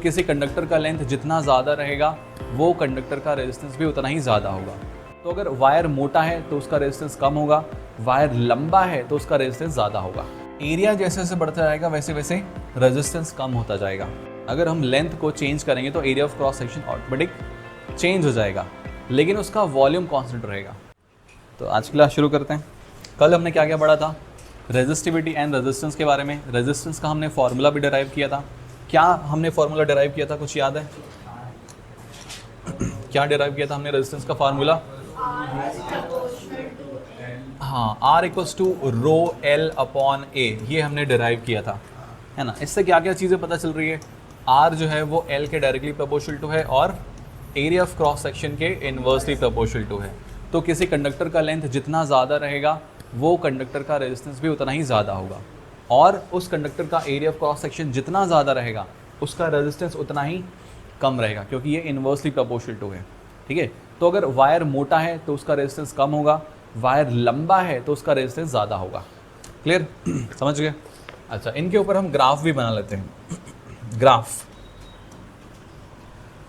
किसी कंडक्टर का लेंथ जितना ज़्यादा रहेगा वो कंडक्टर का रेजिस्टेंस भी उतना ही ज़्यादा होगा। तो अगर वायर मोटा है तो उसका रेजिस्टेंस कम होगा, वायर लंबा है तो उसका रेजिस्टेंस ज़्यादा होगा। एरिया जैसे जैसे बढ़ता जाएगा वैसे वैसे रेजिस्टेंस कम होता जाएगा। अगर हम लेंथ को चेंज करेंगे तो area of cross section automatic change हो जाएगा, लेकिन उसका वॉल्यूम कांस्टेंट रहेगा। तो आज की क्लास शुरू करते हैं। कल हमने क्या क्या पढ़ा था? रेजिस्टिविटी एंड रेजिस्टेंस के बारे में। रेजिस्टेंस का हमने फॉर्मूला भी डिराइव किया था। क्या हमने फॉर्मूला डिराइव किया था, कुछ याद है? क्या डिराइव किया था हमने रेजिस्टेंस का फार्मूला? हाँ, R equals to rho L upon a, ये हमने डिराइव किया था, है ना। इससे क्या क्या चीज़ें पता चल रही है? R जो है वो L के डायरेक्टली प्रोपोर्शनल टू है और एरिया ऑफ क्रॉस सेक्शन के इन्वर्सली प्रोपोर्शनल टू है। तो किसी कंडक्टर का लेंथ जितना ज़्यादा रहेगा वो कंडक्टर का रेजिस्टेंस भी उतना ही ज़्यादा होगा, और उस कंडक्टर का एरिया ऑफ क्रॉस सेक्शन जितना ज़्यादा रहेगा उसका रेजिस्टेंस उतना ही कम रहेगा, क्योंकि ये इन्वर्सली प्रोपोर्शनल टू है। ठीक है, तो अगर वायर मोटा है तो उसका रेजिस्टेंस कम होगा, वायर लंबा है तो उसका रेजिस्टेंस ज़्यादा होगा। क्लियर? समझ गए? अच्छा, इनके ऊपर हम ग्राफ भी बना लेते हैं। ग्राफ,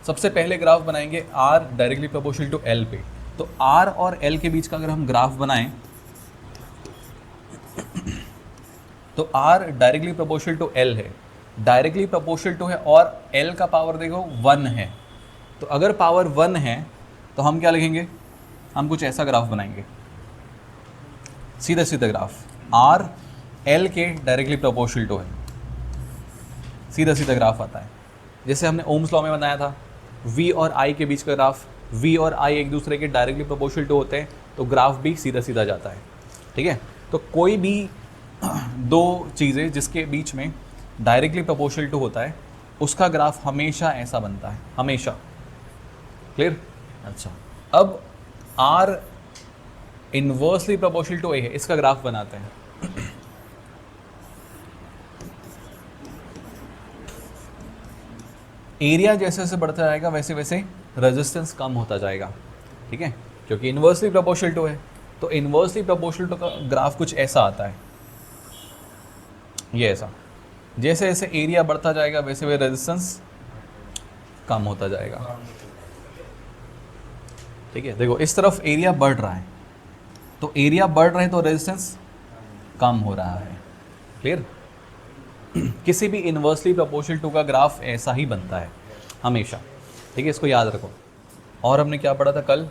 सबसे पहले ग्राफ बनाएंगे R directly proportional to L पे। तो R और L के बीच का अगर हम ग्राफ बनाएं तो R directly proportional to L है, डायरेक्टली प्रोपोर्शनल टू है, और L का पावर देखो 1 है। तो अगर पावर 1 है तो हम क्या लिखेंगे? हम कुछ ऐसा ग्राफ बनाएंगे, सीधा सीधा ग्राफ। R L के डायरेक्टली प्रोपोर्शनल टू है, सीधा सीधा ग्राफ आता है। जैसे हमने ओम्स लॉ में बनाया था, V और I के बीच का ग्राफ, V और I एक दूसरे के डायरेक्टली प्रोपोर्शनल टू होते हैं तो ग्राफ भी सीधा सीधा जाता है। ठीक है, तो कोई भी दो चीज़ें जिसके बीच में डायरेक्टली प्रोपोर्शनल टू होता है उसका ग्राफ हमेशा ऐसा बनता है, हमेशा। क्लियर? अच्छा, अब R inversely proportional to A है, इसका ग्राफ बनाते हैं। एरिया जैसे जैसे बढ़ता जाएगा वैसे वैसे रेजिस्टेंस कम होता जाएगा। ठीक है, क्योंकि इन्वर्सली प्रोपोर्शनल टू है। तो इन्वर्सली प्रोपोर्शनल टू का ग्राफ कुछ ऐसा आता है, ये ऐसा। जैसे जैसे एरिया बढ़ता जाएगा वैसे वैसे रेजिस्टेंस कम होता जाएगा। ठीक है, देखो इस तरफ एरिया बढ़ रहा है, तो एरिया बढ़ रहा है तो रेजिस्टेंस कम हो रहा है। क्लियर? किसी भी इन्वर्सली प्रोपोर्शनल टू का ग्राफ ऐसा ही बनता है हमेशा। ठीक है, इसको याद रखो। और हमने क्या पढ़ा था कल?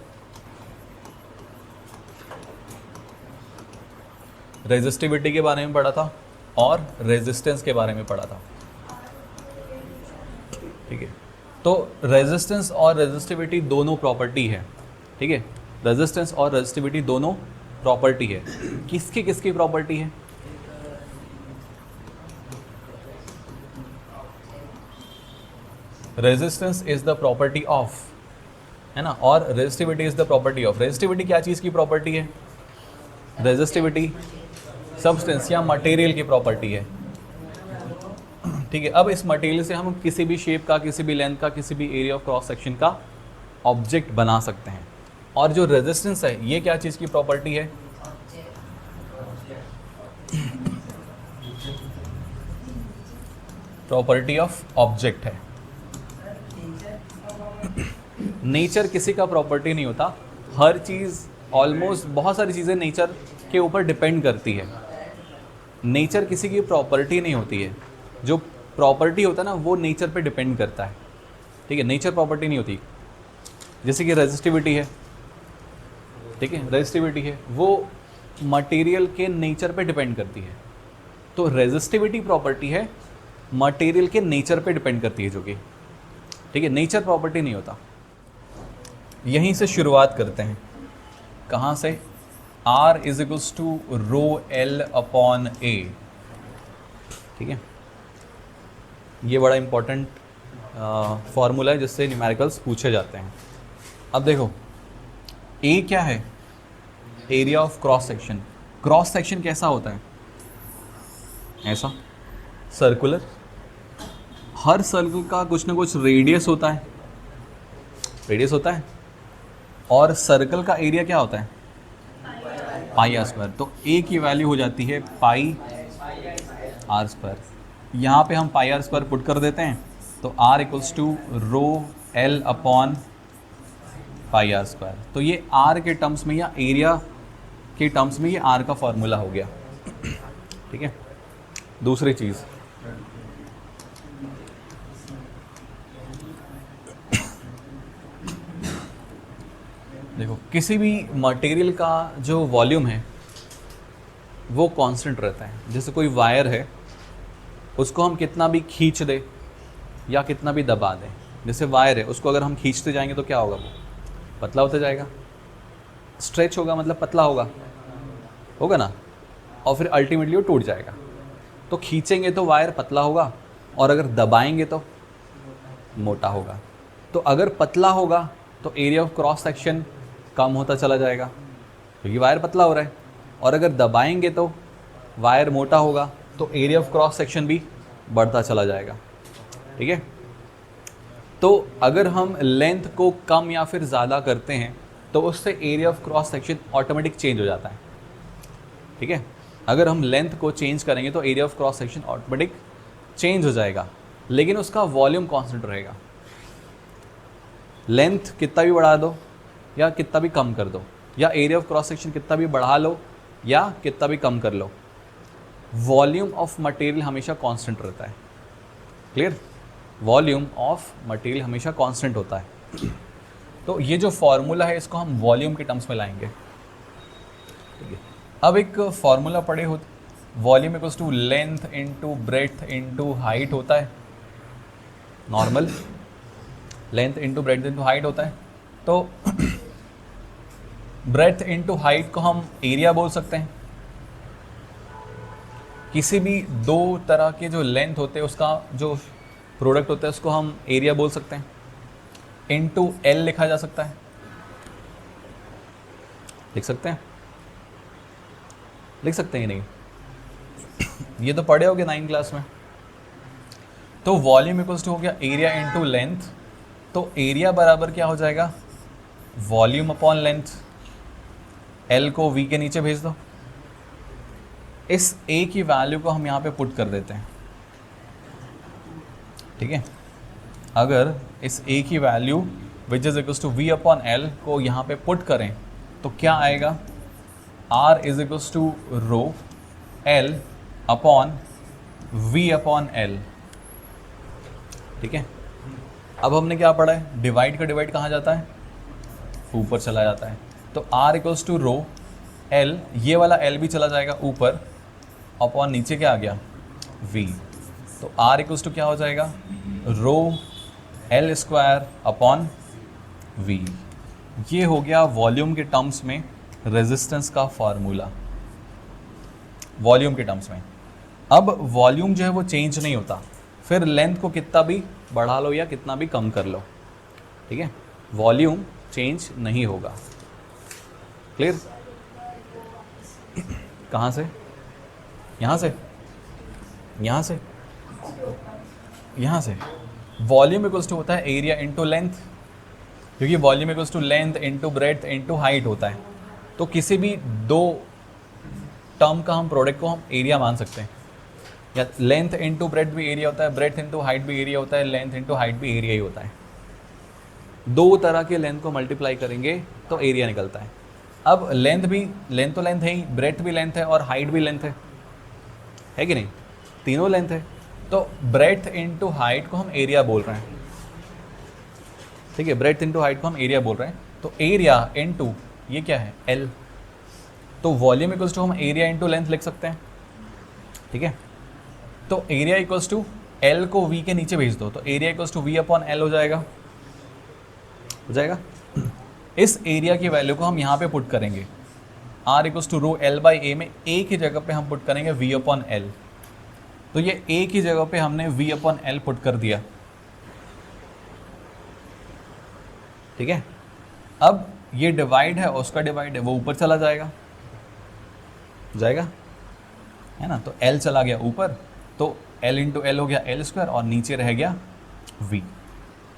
रेजिस्टिविटी के बारे में पढ़ा था और रेजिस्टेंस के बारे में पढ़ा था। ठीक है, तो रेजिस्टेंस और रेजिस्टिविटी दोनों प्रॉपर्टी है। ठीक है, रेजिस्टेंस और रेजिस्टिविटी दोनों प्रॉपर्टी है। किसकी किसकी प्रॉपर्टी है? Resistance is the property of, है ना, और resistivity is the property of. Resistivity क्या चीज़ की प्रॉपर्टी है? रेजिस्टिविटी सब्सटेंस या मटेरियल की प्रॉपर्टी है। ठीक है, अब इस मटेरियल से हम किसी भी शेप का, किसी भी लेंथ का, किसी भी एरिया ऑफ क्रॉस सेक्शन का ऑब्जेक्ट बना सकते हैं। और जो रेजिस्टेंस है ये क्या चीज़ की प्रॉपर्टी है? प्रॉपर्टी ऑफ ऑब्जेक्ट है। नेचर किसी का प्रॉपर्टी नहीं होता। हर चीज़, ऑलमोस्ट बहुत सारी चीज़ें नेचर के ऊपर डिपेंड करती है। नेचर किसी की प्रॉपर्टी नहीं होती है। जो प्रॉपर्टी होता है ना वो नेचर पे डिपेंड करता है। ठीक है, नेचर प्रॉपर्टी नहीं होती। जैसे कि रेजिस्टिविटी है, ठीक है, रेजिस्टिविटी है, वो मटेरियल के नेचर पे डिपेंड करती है। तो रेजिस्टिविटी प्रॉपर्टी है, मटेरियल के नेचर पे डिपेंड करती है, जो कि ठीक है, नेचर प्रॉपर्टी नहीं होता। यहीं से शुरुआत करते हैं। कहाँ से? R is equals to rho L upon a. ठीक है, ये बड़ा इंपॉर्टेंट फॉर्मूला है जिससे न्यूमेरिकल्स पूछे जाते हैं। अब देखो A क्या है? Area of cross section. Cross section कैसा होता है? ऐसा, सर्कुलर। हर सर्कल का कुछ ना कुछ रेडियस होता है, रेडियस होता है, और सर्कल का एरिया क्या होता है? पाई आर स्क्वायर। तो A की वैल्यू हो जाती है पाई आर स्क्वायर। यहाँ पे हम पाई आर स्क्वायर पुट कर देते हैं तो R equals to rho L upon pi R square. तो ये R के टर्म्स में या एरिया के टर्म्स में ये R का फॉर्मूला हो गया। ठीक है, दूसरी चीज़, देखो किसी भी मटेरियल का जो वॉल्यूम है वो कांस्टेंट रहता है। जैसे कोई वायर है, उसको हम कितना भी खींच दे या कितना भी दबा दें, जैसे वायर है उसको अगर हम खींचते जाएंगे तो क्या होगा, वो पतला होता जाएगा, स्ट्रेच होगा, मतलब पतला होगा ना, और फिर अल्टीमेटली वो टूट जाएगा। तो खींचेंगे तो वायर पतला होगा और अगर दबाएंगे तो मोटा होगा। तो अगर पतला होगा तो एरिया ऑफ क्रॉस सेक्शन कम होता चला जाएगा क्योंकि वायर पतला हो रहा है, और अगर दबाएंगे तो वायर मोटा होगा तो एरिया ऑफ क्रॉस सेक्शन भी बढ़ता चला जाएगा। ठीक है, तो अगर हम लेंथ को कम या फिर ज़्यादा करते हैं तो उससे area of cross section automatic change हो जाता है। ठीक है, अगर हम लेंथ को चेंज करेंगे तो area of cross section automatic change हो जाएगा, लेकिन उसका वॉल्यूम कांस्टेंट रहेगा। लेंथ कितना भी बढ़ा दो या कितना भी कम कर दो, या एरिया ऑफ क्रॉस सेक्शन कितना भी बढ़ा लो या कितना भी कम कर लो, वॉल्यूम ऑफ मटेरियल हमेशा कांस्टेंट रहता है। क्लियर, वॉल्यूम ऑफ मटेरियल हमेशा कांस्टेंट होता है। तो ये जो फॉर्मूला है इसको हम वॉल्यूम के टर्म्स में लाएंगे। ठीक है, अब एक फॉर्मूला पढ़े हो, volume equals to length into breadth into height होता है। Normal length into breadth into height होता है। तो ब्रेड्थ इनटू हाइट को हम एरिया बोल सकते हैं। किसी भी दो तरह के जो लेंथ होते हैं उसका जो प्रोडक्ट होता है उसको हम एरिया बोल सकते हैं। इनटू एल लिखा जा सकता है, लिख सकते हैं, लिख सकते हैं नहीं, ये तो पढ़े होगे 9 क्लास में। तो वॉल्यूम इक्वल्स टू हो गया एरिया इनटू लेंथ, तो एरिया बराबर क्या हो जाएगा, वॉल्यूम अपॉन लेंथ। एल को वी के नीचे भेज दो। इस ए की वैल्यू को हम यहाँ पे पुट कर देते हैं। ठीक है, अगर इस ए की value which is equals to V upon L को यहाँ पे पुट करें तो क्या आएगा, R is equals to rho L upon V upon L. ठीक है, अब हमने क्या पढ़ा है, डिवाइड का डिवाइड कहाँ जाता है, ऊपर चला जाता है। तो R equals to rho L, ये वाला L भी चला जाएगा ऊपर, अपॉन नीचे क्या आ गया, V। तो R इक्वल्स टू क्या हो जाएगा, रो L स्क्वायर अपॉन V। ये हो गया वॉल्यूम के टर्म्स में रेजिस्टेंस का फॉर्मूला, वॉल्यूम के टर्म्स में। अब वॉल्यूम जो है वो चेंज नहीं होता, फिर लेंथ को कितना भी बढ़ा लो या कितना भी कम कर लो। ठीक है, वॉल्यूम चेंज नहीं होगा। क्लियर, कहाँ से, यहाँ से, यहाँ से, यहाँ से। वॉल्यूम इक्वल्स टू होता है एरिया इनटू लेंथ, क्योंकि volume equals to length into breadth into height होता है। तो किसी भी दो टर्म का हम प्रोडक्ट को हम एरिया मान सकते हैं, या लेंथ इनटू ब्रेड्थ भी एरिया होता है, ब्रेड्थ इनटू हाइट भी एरिया होता है, लेंथ इनटू हाइट भी एरिया ही होता है। दो तरह के लेंथ को मल्टीप्लाई करेंगे तो एरिया निकलता है। अब लेंथ भी, लेंथ तो लेंथ है ही, ब्रेड्थ भी लेंथ है और हाइट भी लेंथ है कि नहीं, तीनों लेंथ है। तो ब्रेड्थ इनटू हाइट को हम एरिया बोल रहे हैं। ठीक है, ब्रेड्थ इनटू हाइट को हम एरिया बोल रहे हैं। तो एरिया इनटू ये क्या है, एल। तो वॉल्यूम इक्वल्स टू हम एरिया इनटू लेंथ लिख सकते हैं। ठीक है, तो एरिया इक्वल्स टू एल को वी के नीचे भेज दो, तो area equals to V upon L हो जाएगा, हो जाएगा। इस एरिया की वैल्यू को हम यहाँ पे पुट करेंगे, R equals to rho l by a में ए की जगह पे हम पुट करेंगे वी अपॉन एल। तो ये ए की जगह पे हमने वी अपॉन एल पुट कर दिया। ठीक है, अब ये डिवाइड है, उसका डिवाइड है, वो ऊपर चला जाएगा, जाएगा है ना। तो एल चला गया ऊपर, तो एल इंटू एल हो गया एल स्क्वायर, और नीचे रह गया वी।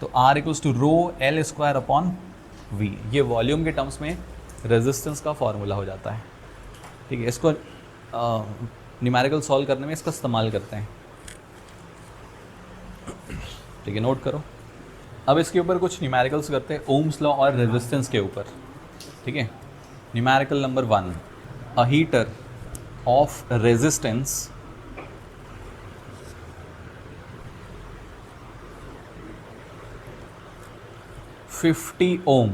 तो R equals to rho L square upon V. ये वॉल्यूम के टर्म्स में रेजिस्टेंस का फॉर्मूला हो जाता है। ठीक है, इसको न्यूमेरिकल सॉल्व करने में इसका इस्तेमाल करते हैं। ठीक है, नोट करो। अब इसके ऊपर कुछ न्यूमेरिकल्स करते हैं, ओम्स लॉ और रेजिस्टेंस के ऊपर। ठीक है, numerical number 1, a heater of resistance 50 ओम।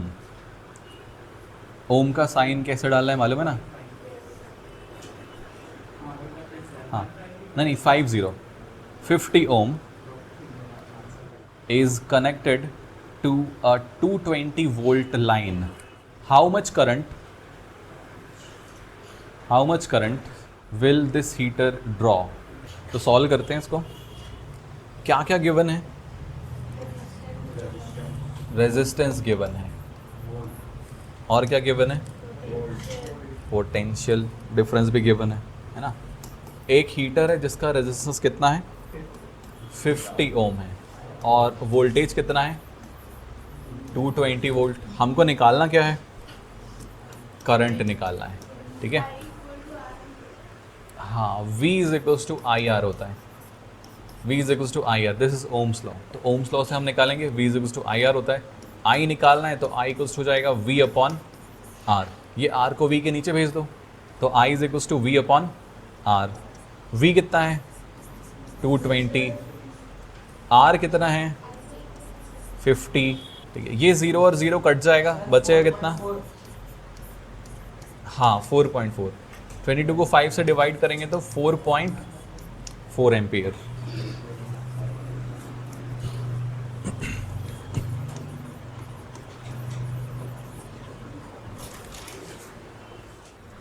ओम का साइन कैसे डालना है मालूम है ना? हाँ, नहीं 50 ओम is connected to a 220 volt line. How much current will this heater draw? तो सॉल्व करते हैं इसको। क्या क्या गिवन है? रेजिस्टेंस गिवन है, और क्या गिवन है? पोटेंशियल डिफरेंस भी गिवन है ना? एक हीटर है जिसका रेजिस्टेंस कितना है? 50 ओम है, और वोल्टेज कितना है? 220 वोल्ट। हमको निकालना क्या है? करंट निकालना है। ठीक है, हाँ, V is equals to I R होता है। V is equals to I R, this is Ohm's law. तो ओम्स लॉ से हम निकालेंगे V is equals to I R होता है। I निकालना है तो I इक्वल्स हो जाएगा V अपॉन R। ये R को V के नीचे भेज दो, तो I is equals to V upon R। V कितना है? 220। R कितना है? 50। ठीक है, ये 0 और 0 कट जाएगा, बचेगा कितना? हाँ, 4.4। 22 को 5 से डिवाइड करेंगे तो 4.4 एम्पियर।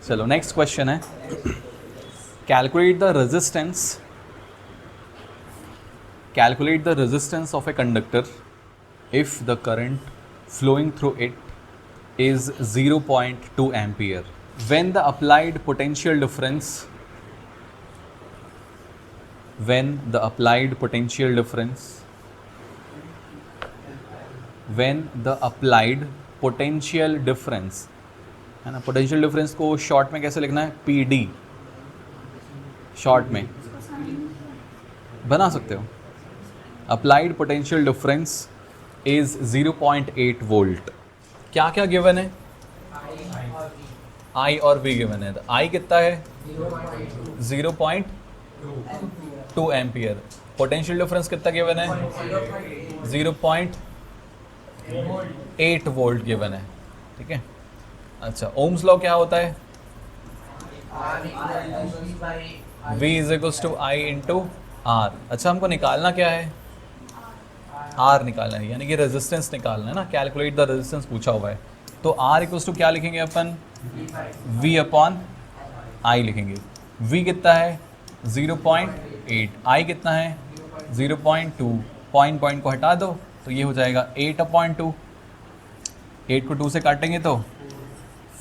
चलो नेक्स्ट क्वेश्चन है, calculate the resistance of a conductor if the current flowing through it is 0.2 ampere when the applied potential difference है ना, पोटेंशियल डिफरेंस को शॉर्ट में कैसे लिखना है? PD शॉर्ट में बना सकते हो। Applied potential difference is 0.8 volt. क्या क्या गिवन है? I और V गिवन है। तो I कितना है? 0.2 एम्पियर। पोटेंशियल डिफरेंस कितना गिवन है? 0.8 वोल्ट गिवन है। ठीक है, अच्छा, ओम्स लॉ क्या होता है? V is equals to I into R। अच्छा, हमको निकालना क्या है? R निकालना है, यानी कि रेजिस्टेंस निकालना है ना। कैलकुलेट द रेजिस्टेंस पूछा हुआ है, तो R इक्वल्स टू क्या लिखेंगे अपन? V अपॉन I लिखेंगे। V कितना है? 0.8। I कितना है? 0.2। पॉइंट को हटा दो तो ये हो जाएगा 8/2। 8 को 2 से काटेंगे तो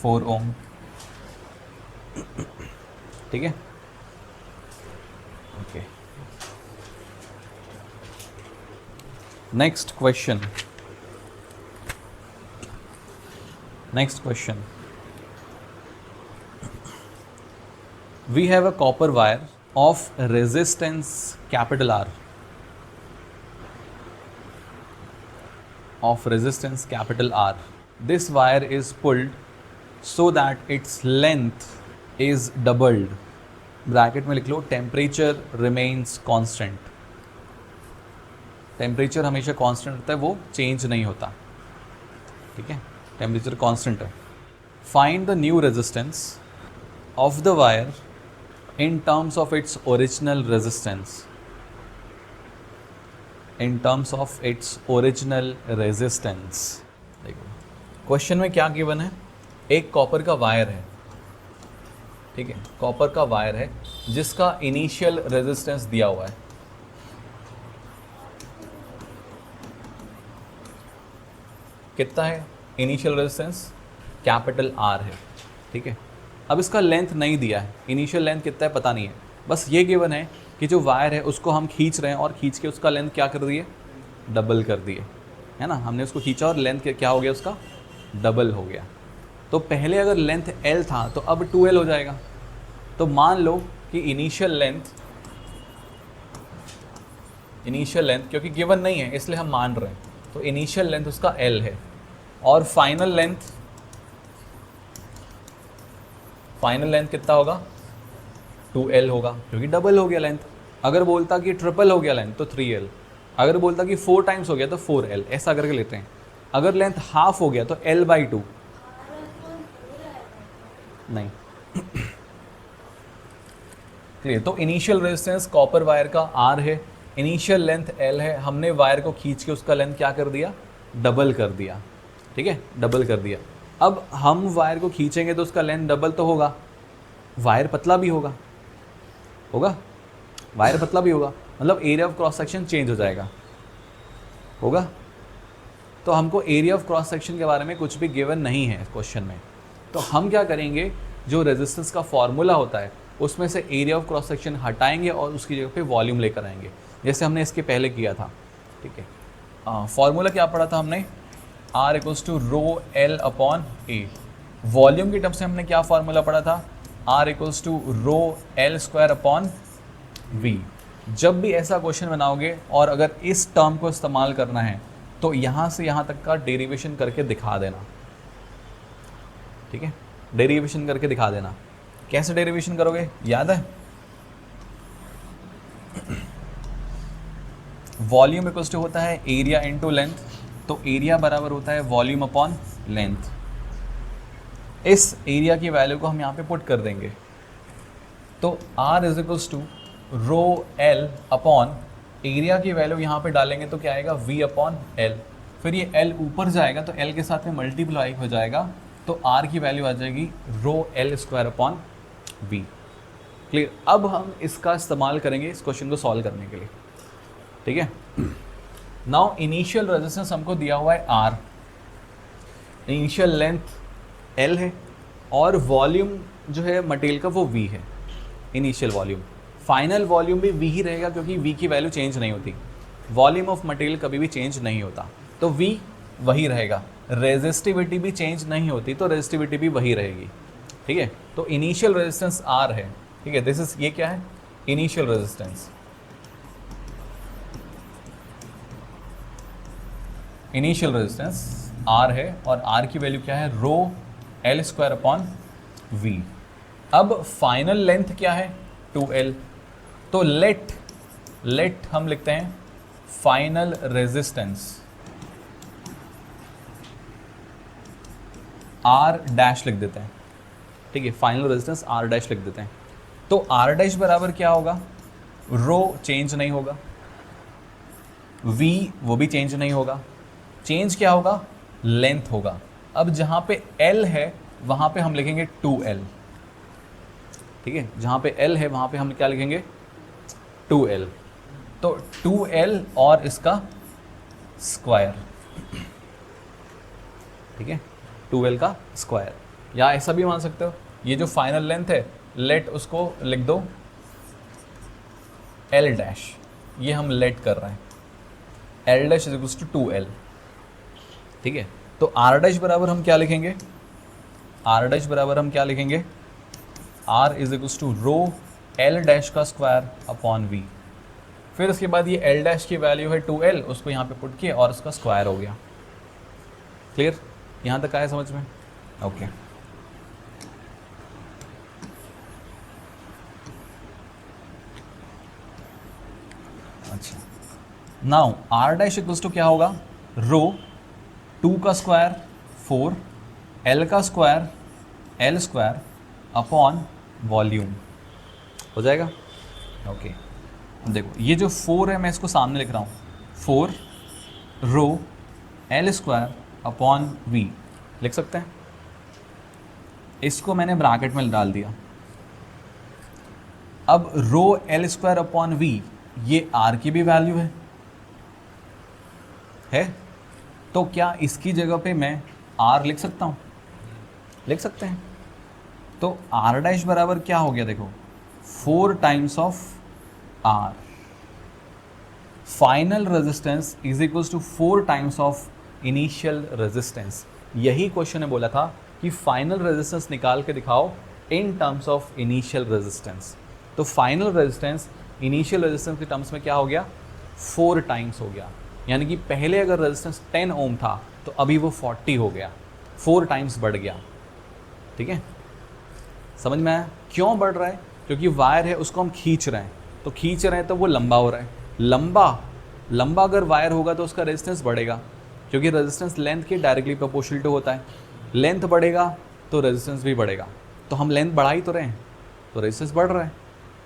4 ओम। ठीक है, okay. Next question we have a copper wire of resistance capital R, this wire is pulled so that its length is doubled। Bracket में लिख लो, टेम्परेचर रिमेन्स कांस्टेंट। टेम्परेचर हमेशा कांस्टेंट होता है, वो चेंज नहीं होता। ठीक है, टेम्परेचर कांस्टेंट है। Find the new resistance of the wire in terms of its original resistance। देखो क्वेश्चन में क्या गिवन है? एक कॉपर का वायर है। ठीक है, कॉपर का वायर है जिसका इनिशियल रेजिस्टेंस दिया हुआ है। कितना है इनिशियल रेजिस्टेंस? कैपिटल R है। ठीक है, अब इसका लेंथ नहीं दिया है, इनिशियल लेंथ कितना है पता नहीं है, बस ये गिवन है कि जो वायर है उसको हम खींच रहे हैं और खींच के उसका लेंथ क्या कर दिए? डबल कर दिए, है ना। हमने उसको खींचा और लेंथ क्या हो गया? उसका डबल हो गया। तो पहले अगर लेंथ L था तो अब 2L हो जाएगा। तो मान लो कि इनिशियल लेंथ इनिशियल लेंथ, क्योंकि गिवन नहीं है इसलिए हम मान रहे हैं, तो इनिशियल लेंथ उसका L है, और फाइनल लेंथ कितना होगा, 2L होगा, क्योंकि डबल हो गया लेंथ। अगर बोलता कि ट्रिपल हो गया लेंथ तो 3L, अगर बोलता कि 4 टाइम्स हो गया तो 4L, ऐसा करके लेते हैं। अगर लेंथ हाफ हो गया तो L/2 नहीं। क्लियर? तो इनिशियल रेजिस्टेंस कॉपर वायर का R है, इनिशियल लेंथ L है, हमने वायर को खींच के उसका लेंथ क्या कर दिया, डबल कर दिया। ठीक है, डबल कर दिया। अब हम वायर को खींचेंगे तो उसका लेंथ डबल तो होगा, वायर पतला भी होगा, वायर पतला भी होगा, मतलब area of cross section change हो जाएगा, होगा। तो हमको एरिया ऑफ क्रॉस सेक्शन के बारे में कुछ भी गिवन नहीं है क्वेश्चन में, तो हम क्या करेंगे, जो रेजिस्टेंस का फॉर्मूला होता है उसमें से एरिया ऑफ क्रॉस सेक्शन हटाएंगे और उसकी जगह पे वॉल्यूम लेकर आएंगे, जैसे हमने इसके पहले किया था। ठीक है, फॉर्मूला क्या पढ़ा था हमने, R = ρL/A। वॉल्यूम की टर्म्स में हमने क्या फार्मूला पढ़ा था, R = ρL²/V। जब भी ऐसा क्वेश्चन बनाओगे और अगर इस टर्म को इस्तेमाल करना है तो यहाँ से यहाँ तक का डेरिवेशन करके दिखा देना। ठीक है, डेरिवेशन करके दिखा देना। कैसे डेरिवेशन करोगे, याद है, वॉल्यूम इक्वल्स टू होता है एरिया इनटू लेंथ, तो एरिया बराबर होता है वॉल्यूम अपॉन लेंथ। इस एरिया की वैल्यू को हम यहाँ पे पुट कर देंगे, तो R = ρL अपॉन एरिया की वैल्यू यहाँ पे डालेंगे तो क्या आएगा, V/L। फिर ये L ऊपर जाएगा तो L के साथ में मल्टीप्लाई हो जाएगा, तो R की वैल्यू आ जाएगी ρL²/V। क्लियर? अब हम इसका इस्तेमाल करेंगे इस क्वेश्चन को सॉल्व करने के लिए। ठीक है, नाउ इनिशियल रेजिस्टेंस हमको दिया हुआ है R, इनिशियल लेंथ L है, और वॉल्यूम जो है मटेरियल का वो V है, इनिशियल वॉल्यूम। फाइनल वॉल्यूम भी V ही रहेगा क्योंकि V की वैल्यू चेंज नहीं होती, वॉल्यूम ऑफ मटेरियल कभी भी चेंज नहीं होता, तो V वही रहेगा। रेजिस्टिविटी भी चेंज नहीं होती तो रेजिस्टिविटी भी वही रहेगी। ठीक है, तो इनिशियल रेजिस्टेंस R है। ठीक है, दिस इज, ये क्या है, initial resistance. Initial resistance R है और R की वैल्यू क्या है, ρL²/V। अब फाइनल लेंथ क्या है, 2L। तो लेट हम लिखते हैं फाइनल रेजिस्टेंस R' लिख देते हैं। ठीक है, फाइनल रेजिस्टेंस R' लिख देते हैं। तो R' बराबर क्या होगा, रो चेंज नहीं होगा, V वो भी चेंज नहीं होगा, चेंज क्या होगा, लेंथ होगा। अब जहाँ पे L है वहाँ पे हम लिखेंगे 2L। ठीक है, जहाँ पे L है वहाँ पे हम क्या लिखेंगे, 2L। तो 2L और इसका स्क्वायर। ठीक है, 2L का स्क्वायर, या ऐसा भी मान सकते हो, ये जो फाइनल लेंथ है लेट उसको लिख दो L', ये हम लेट कर रहे हैं, L' = 2L। ठीक है, तो R' बराबर हम क्या लिखेंगे, R' बराबर हम क्या लिखेंगे, R = ρL'²/V। फिर उसके बाद ये L' की वैल्यू है 2L, उसको यहाँ पे पुट किया और उसका स्क्वायर हो गया। क्लियर? यहाँ तक आया समझ में? ओके। अच्छा, नाउ R' क्या होगा, रो 2 का स्क्वायर 4, L का स्क्वायर L² अपॉन वॉल्यूम हो जाएगा। ओके, देखो ये जो 4 है मैं इसको सामने लिख रहा हूँ, 4 रो L² अपॉन V लिख सकते हैं, इसको मैंने ब्रैकेट में डाल दिया। अब रो L² अपॉन V ये R की भी वैल्यू है, तो क्या इसकी जगह पे मैं R लिख सकता हूँ, लिख सकते हैं। तो R' बराबर क्या हो गया, देखो 4 times of R। Final resistance is equals to 4 times of initial resistance. यही क्वेश्चन ने बोला था कि फाइनल रेजिस्टेंस निकाल के दिखाओ in terms of initial resistance. तो फाइनल रेजिस्टेंस इनिशियल रेजिस्टेंस के टर्म्स में क्या हो गया, 4 टाइम्स हो गया, यानी कि पहले अगर रेजिस्टेंस 10 ओम था तो अभी वो 40 हो गया, 4 टाइम्स बढ़ गया। ठीक है, समझ में आया क्यों बढ़ रहा है? क्योंकि वायर है उसको हम खींच रहे हैं, तो खींच रहे हैं तो वो लंबा हो रहा है। लंबा अगर वायर होगा तो उसका रेजिस्टेंस बढ़ेगा, क्योंकि रेजिस्टेंस लेंथ के डायरेक्टली प्रोपोर्शनल टू होता है। लेंथ बढ़ेगा तो रेजिस्टेंस भी बढ़ेगा, तो हम लेंथ बढ़ा ही तो रहे हैं, तो रेजिस्टेंस बढ़ रहा है।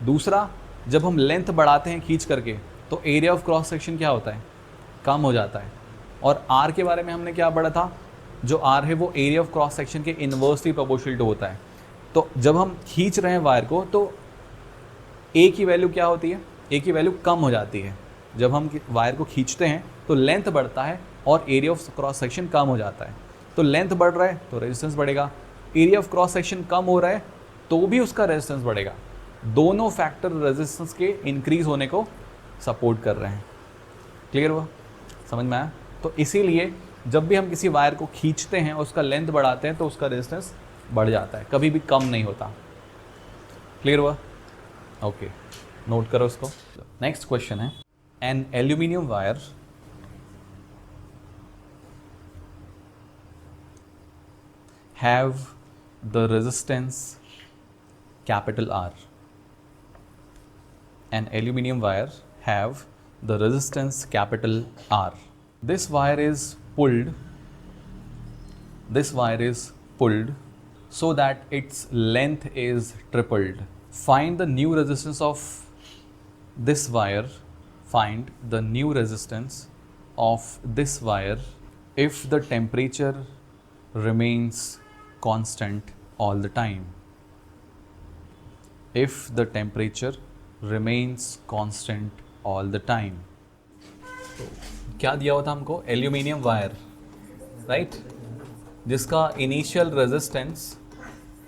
दूसरा, जब हम लेंथ बढ़ाते हैं खींच करके तो एरिया ऑफ क्रॉस सेक्शन क्या होता है? कम हो जाता है। और आर के बारे में हमने क्या पढ़ा था? जो आर है वो एरिया ऑफ क्रॉस सेक्शन के इन्वर्सली प्रोपोर्शनल टू होता है। तो जब हम खींच रहे हैं वायर को तो ए की वैल्यू क्या होती है? ए की वैल्यू कम हो जाती है। जब हम वायर को खींचते हैं तो लेंथ बढ़ता है और एरिया ऑफ क्रॉस सेक्शन कम हो जाता है। तो लेंथ बढ़ रहा है तो रेजिस्टेंस बढ़ेगा, एरिया ऑफ क्रॉस सेक्शन कम हो रहा है तो भी उसका रेजिस्टेंस बढ़ेगा। दोनों फैक्टर रेजिस्टेंस के इंक्रीज होने को सपोर्ट कर रहे हैं। क्लियर हुआ? समझ में आया? तो इसीलिए जब भी हम किसी वायर को खींचते हैं और उसका लेंथ बढ़ाते हैं तो उसका रेजिस्टेंस बढ़ जाता है, कभी भी कम नहीं होता। क्लियर हुआ? ओके, नोट करो उसको। नेक्स्ट क्वेश्चन है, an aluminium wire have the resistance capital R. An aluminum wire have the resistance capital R. This wire is pulled so that its length is tripled. Find the new resistance of this wire. Find the new resistance of this wire if the temperature remains constant all the time. If the temperature remains constant all the time. तो क्या दिया हुआ था हमको? Aluminium wire, right, जिसका initial resistance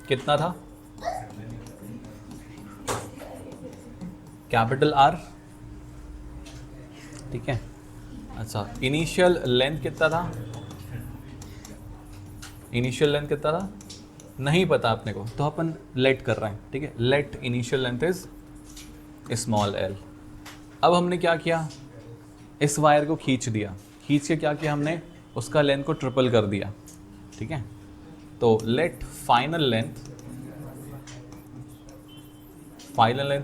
कितना था? Capital R. ठीक है, अच्छा, इनिशियल लेंथ कितना था? इनिशियल लेंथ कितना था नहीं पता अपने को, तो अपन लेट कर रहे हैं। ठीक है, let initial length is small L. अब हमने क्या किया? इस वायर को खींच दिया, खींच के क्या किया हमने? उसका लेंथ को ट्रिपल कर दिया। ठीक है, तो लेट फाइनल लेंथ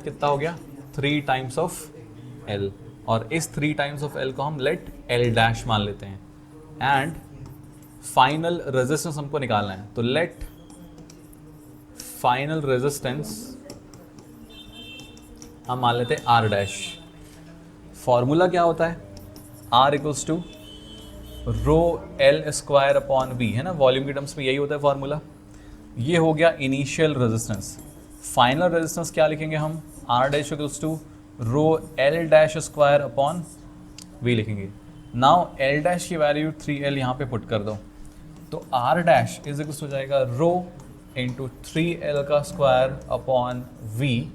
कितना हो गया? 3 टाइम्स ऑफ एल, और इस 3 टाइम्स ऑफ एल को हम लेट एल डैश मान लेते हैं। एंड फाइनल रेजिस्टेंस हमको निकालना है, तो लेट फाइनल रेजिस्टेंस हम मान लेते हैं आर डैश। फॉर्मूला क्या होता है? R equals to rho L square upon V, है ना, वॉल्यूम के टर्म्स में यही होता है फॉर्मूला। ये हो गया इनिशियल रेजिस्टेंस। फाइनल रेजिस्टेंस क्या लिखेंगे हम? R dash equals to rho L dash square upon V लिखेंगे। नाउ एल डैश की वैल्यू 3L यहाँ पे पुट कर दो, तो आर डैश इज इक्वल्स हो जाएगा रो इंटू 3L का स्क्वायर अपॉन वी।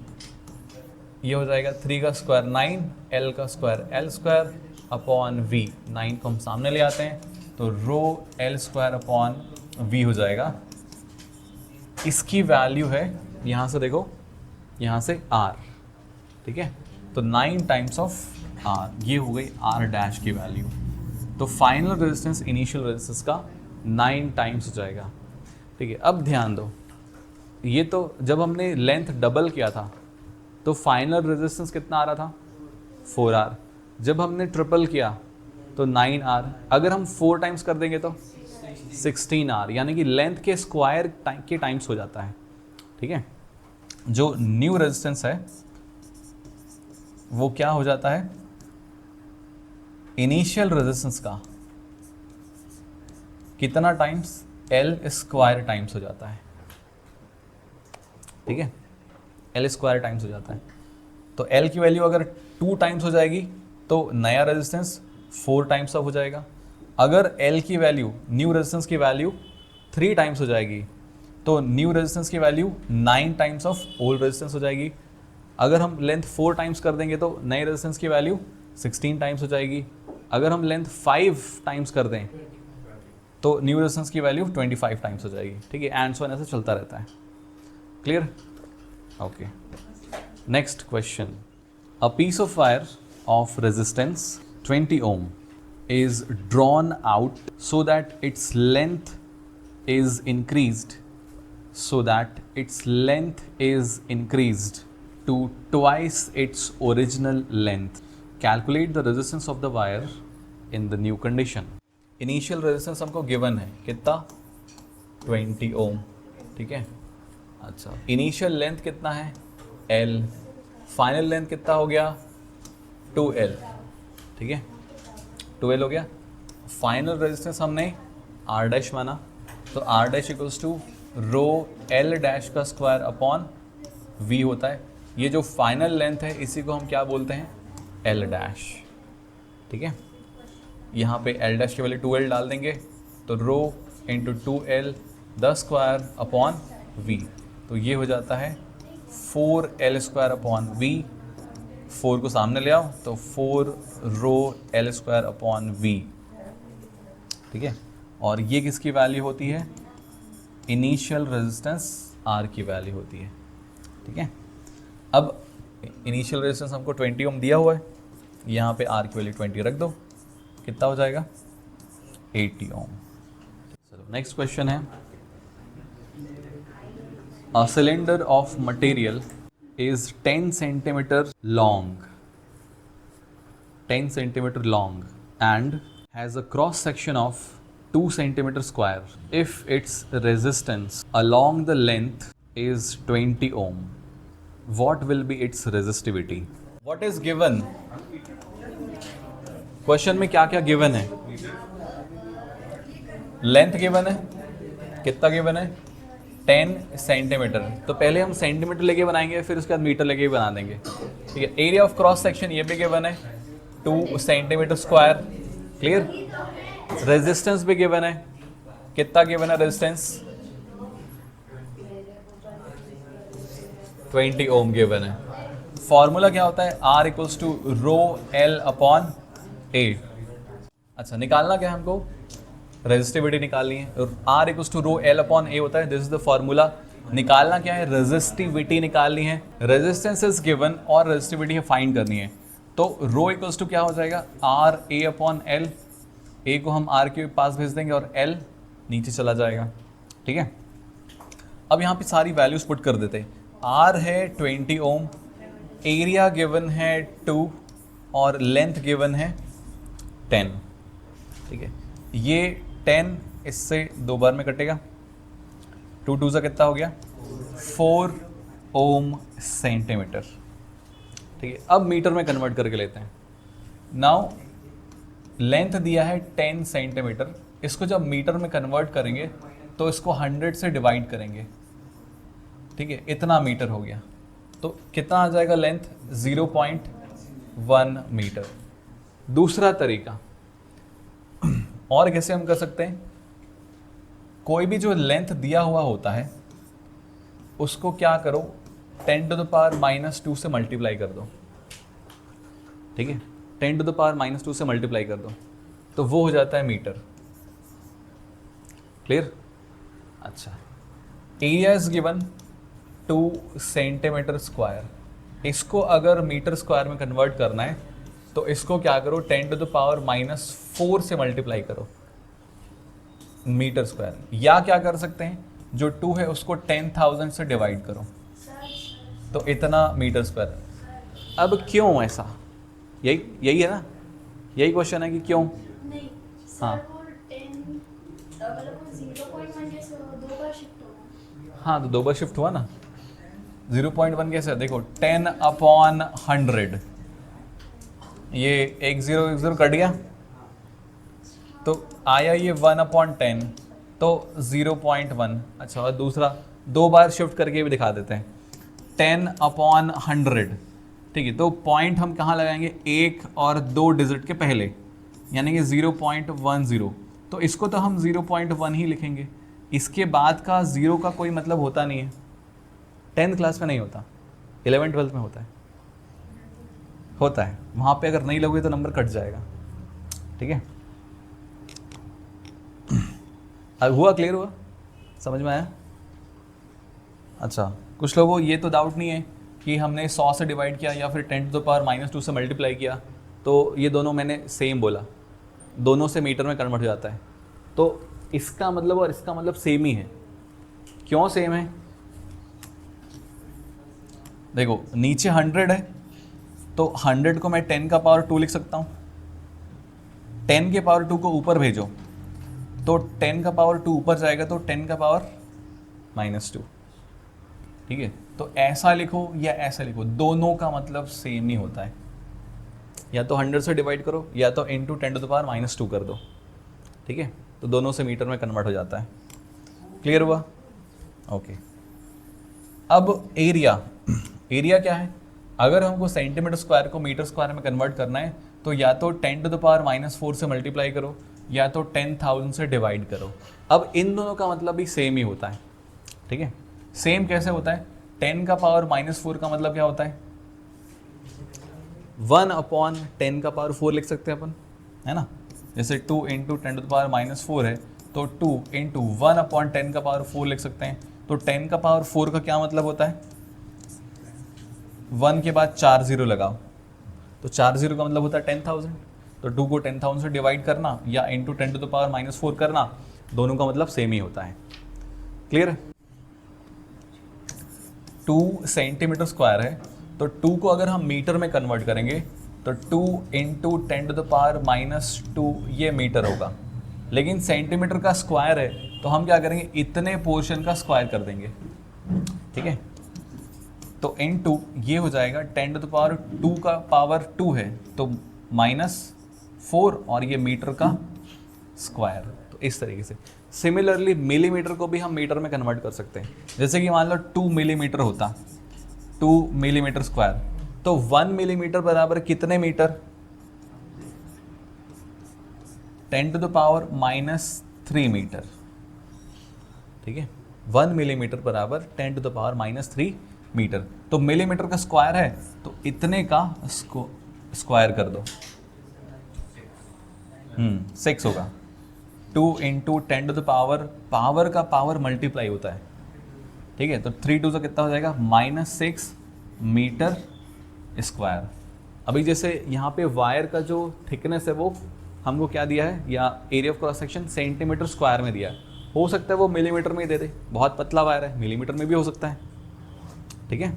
ये हो जाएगा 3 का स्क्वायर 9, L का स्क्वायर L स्क्वायर अपॉन वी। 9 को हम सामने ले आते हैं तो rho L square upon V हो जाएगा। इसकी वैल्यू है, यहाँ से देखो, यहाँ से R। ठीक है, तो 9 टाइम्स ऑफ R, ये हो गई R डैश की वैल्यू। तो फाइनल रेजिस्टेंस इनिशियल रेजिस्टेंस का 9 टाइम्स हो जाएगा। ठीक है, अब ध्यान दो, ये तो जब हमने लेंथ डबल किया था तो फाइनल रेजिस्टेंस कितना आ रहा था? 4R। जब हमने ट्रिपल किया तो 9R। अगर हम 4 टाइम्स कर देंगे तो 16R, यानी कि लेंथ के स्क्वायर के टाइम्स हो जाता है। ठीक है, जो न्यू रेजिस्टेंस है वो क्या हो जाता है? इनिशियल रेजिस्टेंस का कितना टाइम्स? L स्क्वायर टाइम्स हो जाता है। ठीक है, L स्क्वायर टाइम्स हो जाता है। तो L की वैल्यू अगर 2 टाइम्स हो जाएगी तो नया रेजिस्टेंस 4 टाइम्स ऑफ हो जाएगा। अगर L की वैल्यू, न्यू रेजिस्टेंस की वैल्यू 3 टाइम्स हो जाएगी तो न्यू रेजिस्टेंस की value 9 times of old resistance हो जाएगी। अगर हम लेंथ 4 टाइम्स कर देंगे तो नए रेजिस्टेंस की वैल्यू 16 टाइम्स हो जाएगी। अगर हम लेंथ 5 टाइम्स कर दें तो न्यू रेजिस्टेंस की वैल्यू 25 टाइम्स हो जाएगी। ठीक है, एंड सो ऑन ऐसे चलता रहता है। Clear? Okay, next question. A piece of wire of resistance 20 ohm is drawn out so that its length is increased to twice its original length. Calculate the resistance of the wire in the new condition. Initial resistance हमको given है कितना 20 ओम, ठीक है। अच्छा, initial length कितना है L, final length कितना हो गया 2L, ठीक है 2L हो गया। फाइनल रेजिस्टेंस हमने R डैश माना, तो R dash equals to rho L dash का स्क्वायर अपॉन V होता है। ये जो फाइनल लेंथ है इसी को हम क्या बोलते हैं L डैश, ठीक है। यहाँ पे L डैश की वैल्यू 2L डाल देंगे तो rho into 2L the square upon V, तो ये हो जाता है 4L स्क्वायर अपॉन V। 4 को सामने ले आओ तो 4 रो L स्क्वायर अपॉन V, ठीक है। और ये किसकी वैल्यू होती है इनिशियल रेजिस्टेंस R की वैल्यू होती है, ठीक है। अब इनिशियल रेजिस्टेंस हमको 20 ओम दिया हुआ है, यहाँ पे R की वैल्यू 20 रख दो, कितना हो जाएगा 80 ओम। चलो नेक्स्ट क्वेश्चन है, a cylinder of material is 10 centimeter long and has a cross section of 2 centimeter square. If its resistance along the length is 20 ohm, what will be its resistivity? What is given? Question में क्या क्या given है? Length given है, कितना given है 10 centimetre, तो पहले हम सेंटीमीटर लेके बनाएंगे फिर उसके बाद मीटर लेके बना देंगे, ठीक है। एरिया ऑफ क्रॉस सेक्शन ये भी गिवन है 2 सेंटीमीटर स्क्वायर, क्लियर। रेजिस्टेंस भी गिवन है, कितना गिवन है रेजिस्टेंस 20 ओम गिवन है। फॉर्मूला क्या होता है R equals to rho L upon A। अच्छा, निकालना क्या है हमको रेजिस्टिविटी निकालनी है, R equals to rho L upon A होता है, दिस इज द फॉर्मूला। निकालना क्या है रेजिस्टिविटी निकालनी है, रेजिस्टेंस इज गिवन और रेजिस्टिविटी फाइंड करनी है। तो रो इक्वल्स टू क्या हो जाएगा R A upon L, A को हम R के पास भेज देंगे और L नीचे चला जाएगा, ठीक है। अब यहाँ पे सारी वैल्यूज पुट कर देते हैं। R है 20 ओम, एरिया गिवन है 2 और लेंथ गिवन है 10, ठीक है। ये 10 इससे 2 बार में कटेगा, 2 2 सा कितना हो गया 4 ओम सेंटीमीटर, ठीक है। अब मीटर में कन्वर्ट करके लेते हैं। नाउ लेंथ दिया है 10 सेंटीमीटर, इसको जब मीटर में कन्वर्ट करेंगे तो इसको 100 से डिवाइड करेंगे, ठीक है, इतना मीटर हो गया। तो कितना आ जाएगा लेंथ 0.1 मीटर। दूसरा तरीका और कैसे हम कर सकते हैं, कोई भी जो लेंथ दिया हुआ होता है उसको क्या करो 10 टू द पावर -2 से मल्टीप्लाई कर दो, ठीक है। 10 टू द पावर -2 से मल्टीप्लाई कर दो तो वो हो जाता है मीटर, क्लियर। अच्छा, area is given 2 centimetre square, इसको अगर मीटर स्क्वायर में कन्वर्ट करना है तो इसको क्या करो 10 टू द पावर -4 से मल्टीप्लाई करो मीटर स्क्वायर, या क्या कर सकते हैं जो 2 है उसको 10,000 से डिवाइड करो तो इतना मीटर स्क्वायर। अब क्यों ऐसा, यही है ना, यही क्वेश्चन है कि क्यों। नहीं हाँ हाँ, तो 2 बार शिफ्ट हुआ ना। 0.1 कैसे, देखो 10 अपॉन 100, ये 1 0 कट गया तो आया ये 1 अपॉन 10 तो 0.1। अच्छा, और दूसरा 2 बार शिफ्ट करके भी दिखा देते हैं 10 अपॉन 100, ठीक है। तो पॉइंट हम कहाँ लगाएंगे 1 और 2 डिजिट के पहले, यानी कि 0.10, तो इसको तो हम 0.1 ही लिखेंगे, इसके बाद का 0 का कोई मतलब होता नहीं है। 10th क्लास में नहीं होता, 11th 12th में होता है वहाँ पे अगर नहीं लगोगे तो नंबर कट जाएगा, ठीक है। अब हुआ, क्लियर हुआ, समझ में आया। अच्छा, कुछ लोगों को ये तो डाउट नहीं है कि हमने 100 से डिवाइड किया या फिर 10 टू द पावर -2 से मल्टीप्लाई किया, तो ये दोनों मैंने सेम बोला, दोनों से मीटर में कन्वर्ट हो जाता है। तो इसका मतलब और इसका मतलब सेम ही है। क्यों सेम है? देखो नीचे 100 है, तो 100 को मैं 10 का पावर 2 लिख सकता हूँ। 10 के पावर 2 को ऊपर भेजो तो 10 का पावर 2 ऊपर जाएगा, तो 10 का पावर -2। ठीक है, तो ऐसा लिखो या ऐसा लिखो, दोनों का मतलब सेम ही होता है। या तो 100 से डिवाइड करो या तो इंटू 10 टू द पावर -2 कर दो। ठीक है, तो दोनों से मीटर में कन्वर्ट हो जाता है। क्लियर हुआ? ओके। अब एरिया, एरिया क्या है? अगर हमको सेंटीमीटर स्क्वायर को मीटर स्क्वायर में कन्वर्ट करना है तो या तो 10 टू द पावर -4 से मल्टीप्लाई करो या तो 10,000 से डिवाइड करो। अब इन दोनों का मतलब भी सेम ही होता है। ठीक है, सेम कैसे होता है? 10 का पावर -4 का मतलब क्या होता है? 1/10 का पावर 4 लिख सकते हैं अपन, है ना। जैसे 2 इंटू 10 टू द पावर -4 है, तो 2 इंटू 1/10 का पावर 4 लिख सकते हैं। तो 10 का पावर 4 का क्या मतलब होता है? 1 के बाद 4 0 लगाओ, तो 4 0 का मतलब होता है 10,000। तो 2 को 10,000 से डिवाइड करना या इंटू 10 टू द पावर -4 करना, दोनों का मतलब सेम ही होता है। क्लियर है? 2 सेंटीमीटर स्क्वायर है, तो 2 को अगर हम मीटर में कन्वर्ट करेंगे तो 2 इंटू 10 टू द पावर -2 ये मीटर होगा। लेकिन सेंटीमीटर का स्क्वायर है, तो हम क्या करेंगे? इतने पोर्शन का स्क्वायर कर देंगे। ठीक है, तो इंटू ये हो जाएगा 10 टू द पावर 2 का पावर 2 है, तो -4 और ये मीटर का स्क्वायर। तो इस तरीके से सिमिलरली मिलीमीटर को भी हम मीटर में कन्वर्ट कर सकते हैं। जैसे कि मान लो 2 मिलीमीटर होता, 2 मिलीमीटर स्क्वायर, तो 1 मिलीमीटर बराबर कितने metre? 10 to the power -3 metre. ठीक है, 1 मिलीमीटर बराबर 10 टू द पावर -3 मीटर। तो मिलीमीटर का स्क्वायर है, तो इतने का स्क्वायर कर दो, 6 होगा। 2 इंटू 10 टू द पावर का पावर मल्टीप्लाई होता है। ठीक है, तो 3 2 से कितना हो जाएगा? -6 मीटर स्क्वायर। अभी जैसे यहाँ पे वायर का जो थिकनेस है वो हमको क्या दिया है, या area of cross section centimetre square में दिया है। हो सकता है वो मिलीमीटर में ही दे दे, बहुत पतला वायर है, मिलीमीटर में भी हो सकता है। ठीक है,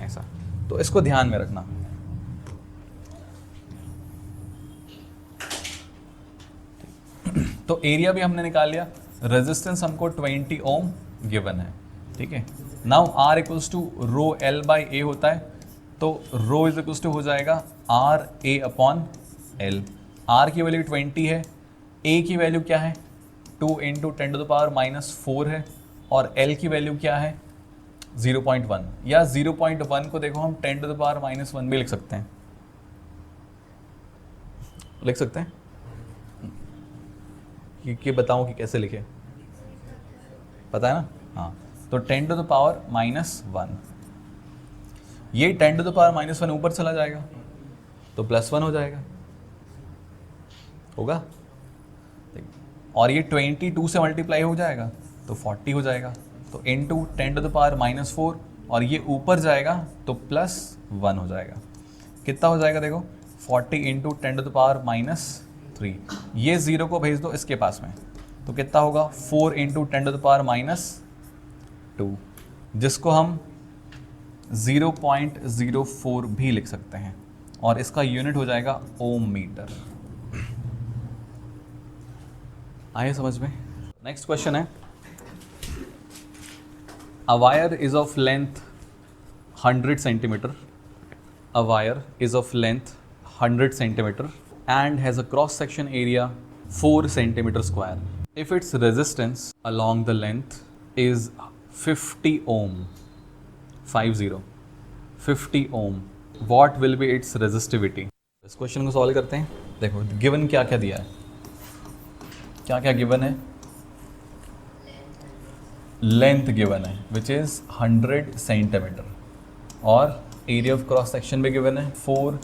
ऐसा, तो इसको ध्यान में रखना। तो एरिया भी हमने निकाल लिया, रेजिस्टेंस हमको 20 ओम गिवन है। ठीक है, now R equals to rho L by a होता है, तो रो इज इक्वल्स टू हो जाएगा RA/L। R की वैल्यू 20 है, A की वैल्यू क्या है? 2 इंटू 10 टू द पावर -4 है, और L की वैल्यू क्या है? 0.1, या 0.1 को देखो हम 10 टू द पावर -1 भी लिख सकते हैं, लिख सकते हैं कि बताऊं कि कैसे लिखे, पता है ना? हाँ, तो 10 टू द पावर -1, ये 10 टू द पावर -1 ऊपर चला जाएगा तो +1 हो जाएगा, होगा। और ये 22 से मल्टीप्लाई हो जाएगा तो 40 हो जाएगा, तो इंटू 10 टू द पावर -4, और ये ऊपर जाएगा तो +1 हो जाएगा। कितना हो जाएगा? देखो 40 इंटू 10 टू द पावर -3, ये 0 को भेज दो इसके पास में, तो कितना होगा? 4 इंटू 10 टू द पावर -2, जिसको हम 0.04 भी लिख सकते हैं, और इसका यूनिट हो जाएगा ओम मीटर। आइए समझ में। नेक्स्ट क्वेश्चन है, a wire is of length 100 centimetre, a wire is of length 100 centimetre and has a cross section area 4 centimeter square. If its resistance along the length is 50 ohm, 50 ohm, what will be its resistivity? इस question को solve करते हैं। देखो given क्या क्या दिया है, क्या क्या गिवन है? लेंथ गिवन है विच इज 100 सेंटीमीटर, और एरिया ऑफ क्रॉस सेक्शन भी गिवन है 4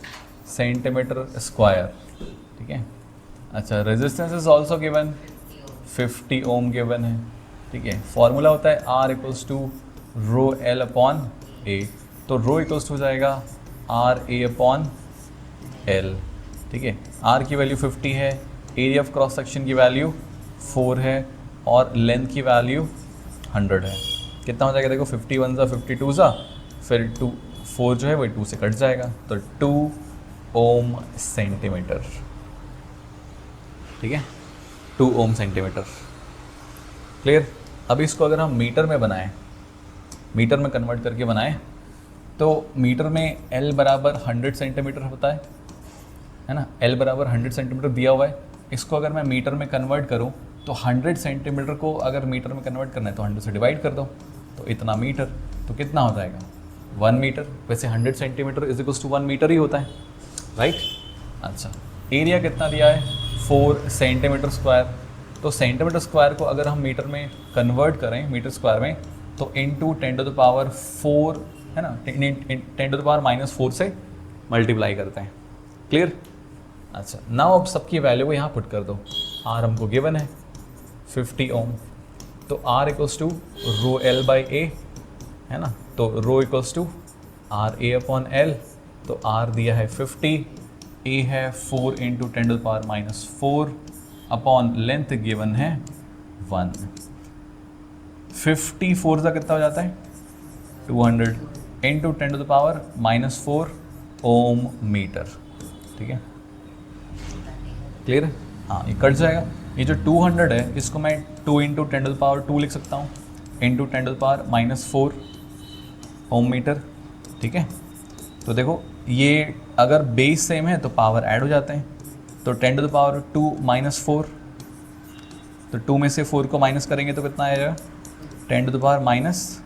सेंटीमीटर स्क्वायर। ठीक है, अच्छा, resistance is also given 50 ohm given है। ठीक है, फॉर्मूला होता है R equals to row L/A, तो रो इक्वल्स हो जाएगा आर ए अपॉन एल। ठीक है, आर की वैल्यू 50 है, एरिया ऑफ क्रॉस सेक्शन की वैल्यू 4 है और लेंथ की वैल्यू 100 है। कितना हो जाएगा देखो, 51 ज़ा 52 ज़ा, फिर 4 जो है वही 2 से कट जाएगा, तो 2 ओम सेंटीमीटर। ठीक है, 2 ओम सेंटीमीटर। क्लियर। अब इसको अगर हम मीटर में बनाएं, मीटर में कन्वर्ट करके बनाएं, तो मीटर में L बराबर 100 सेंटीमीटर होता है ना, L बराबर 100 सेंटीमीटर दिया हुआ है। इसको अगर मैं मीटर में कन्वर्ट करूं तो 100 सेंटीमीटर को अगर मीटर में कन्वर्ट करना है तो 100 से डिवाइड कर दो, तो इतना मीटर, तो कितना हो जाएगा 1 मीटर। वैसे 100 centimetre is equals to 1 metre ही होता है, राइट। अच्छा, एरिया कितना दिया है 4 सेंटीमीटर स्क्वायर, तो सेंटीमीटर स्क्वायर को अगर हम मीटर में कन्वर्ट करें मीटर स्क्वायर में, तो इंटू 10⁴ है ना, 10⁻⁻4 से मल्टीप्लाई करते हैं। क्लियर। अच्छा, नाउ अब सबकी वैल्यू को यहाँ पुट कर दो। आर हमको गिवन है 50 ओम, तो R equals to rho l by a है ना, तो rho equals to R a upon l, तो आर दिया है 50, ए है 4 इंटू 10⁻⁻4 अपॉन लेंथ गिवन है 1। 54 का कितना हो जाता है 200 इंटू 10⁻⁻4 ओम मीटर। ठीक है, क्लियर है। हाँ, ये कट जाएगा। ये जो 200 है इसको मैं 2 इंटू 10⁻2 लिख सकता हूँ, इंटू 10⁻⁻4 ओम मीटर। ठीक है, तो देखो ये अगर बेस सेम है तो पावर ऐड हो जाते हैं, तो 10⁻2 - 4, तो 2 में से 4 को माइनस करेंगे तो कितना आएगा 10⁻2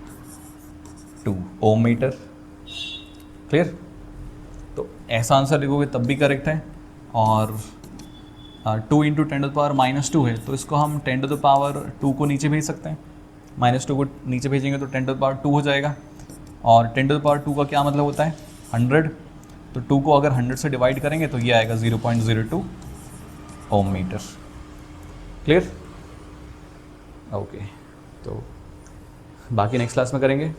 ओम मीटर। क्लियर। तो ऐसा आंसर लिखोगे तब भी करेक्ट है, और 2 इंटू 10⁻2 है तो इसको हम 10⁻2 को नीचे भेज सकते हैं, -2 को नीचे भेजेंगे तो 10⁻2 हो जाएगा, और 10⁻2 का क्या मतलब होता है 100, तो 2 को अगर 100 से डिवाइड करेंगे तो ये आएगा 0.02 ओम मीटर। क्लियर। ओके, तो बाकी नेक्स्ट क्लास में करेंगे।